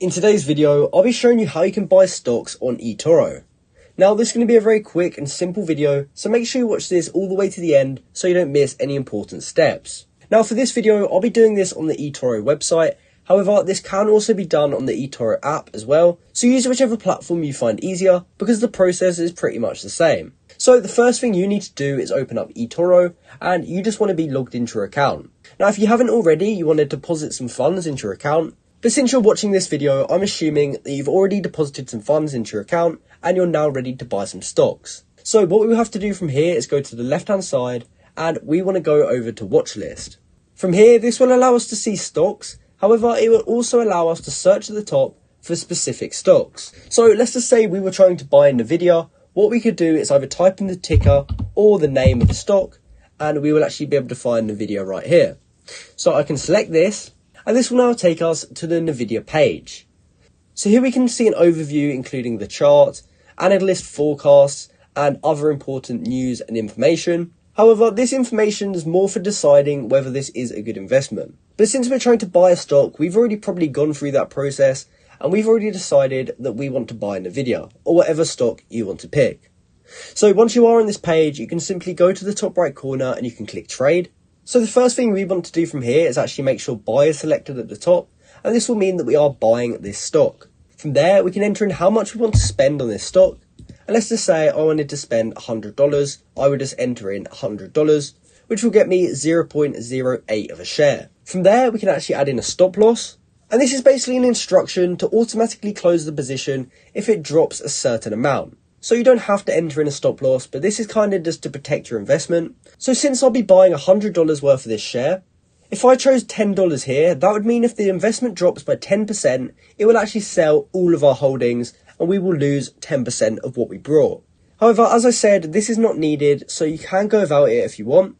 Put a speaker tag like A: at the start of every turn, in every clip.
A: In today's video, I'll be showing you how you can buy stocks on Etoro. Now this is going to be a very quick and simple video, so make sure you watch this all the way to the end so you don't miss any important steps. Now for this video, I'll be doing this on the Etoro website, however this can also be done on the Etoro app as well, so use whichever platform you find easier because the process is pretty much the same. So the first thing you need to do is open up Etoro and you just want to be logged into your account. Now if you haven't already, you want to deposit some funds into your account. But since you're watching this video, I'm assuming that you've already deposited some funds into your account and you're now ready to buy some stocks. So what we will have to do from here is go to the left hand side and we want to go over to watch list. From here, this will allow us to see stocks. However, it will also allow us to search at the top for specific stocks. So let's just say we were trying to buy Nvidia. What we could do is either type in the ticker or the name of the stock and we will actually be able to find Nvidia right here. So I can select this. And this will now take us to the Nvidia page. So here we can see an overview including the chart, and a list forecasts, and other important news and information. However, this information is more for deciding whether this is a good investment. But since we're trying to buy a stock, we've already probably gone through that process, and we've already decided that we want to buy Nvidia, or whatever stock you want to pick. So once you are on this page, you can simply go to the top right corner and you can click trade. So the first thing we want to do from here is actually make sure buy is selected at the top, and this will mean that we are buying this stock. From there, we can enter in how much we want to spend on this stock, and let's just say I wanted to spend $100, I would just enter in $100, which will get me 0.08 of a share. From there, we can actually add in a stop loss, and this is basically an instruction to automatically close the position if it drops a certain amount. So you don't have to enter in a stop loss, but this is kind of just to protect your investment. So since I'll be buying $100 worth of this share, if I chose $10 here, that would mean if the investment drops by 10%, it will actually sell all of our holdings and we will lose 10% of what we brought. However, as I said, this is not needed, so you can go without it if you want.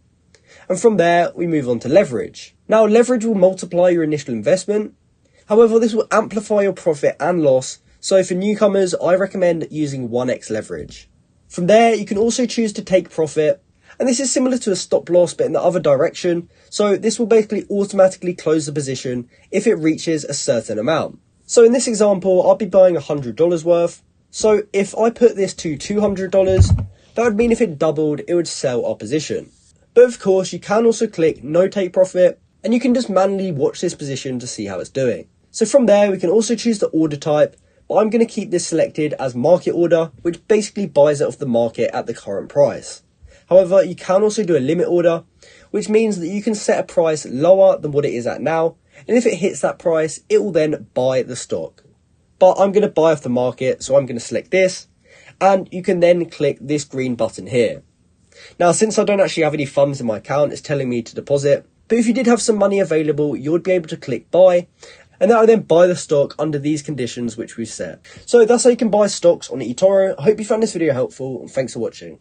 A: And from there, we move on to leverage. Now, leverage will multiply your initial investment. However, this will amplify your profit and loss. So for newcomers, I recommend using 1x leverage. From there, you can also choose to take profit. And this is similar to a stop loss, but in the other direction. So this will basically automatically close the position if it reaches a certain amount. So in this example, I'll be buying $100 worth. So if I put this to $200, that would mean if it doubled, it would sell our position. But of course, you can also click no take profit, and you can just manually watch this position to see how it's doing. So from there, we can also choose the order type. But I'm going to keep this selected as market order, which basically buys it off the market at the current price. However, you can also do a limit order, which means that you can set a price lower than what it is at now. And if it hits that price, it will then buy the stock. But I'm going to buy off the market, so I'm going to select this. And you can then click this green button here. Now, since I don't actually have any funds in my account, it's telling me to deposit. But if you did have some money available, you would be able to click buy. And that will then buy the stock under these conditions which we've set. So that's how you can buy stocks on Etoro. I hope you found this video helpful and thanks for watching.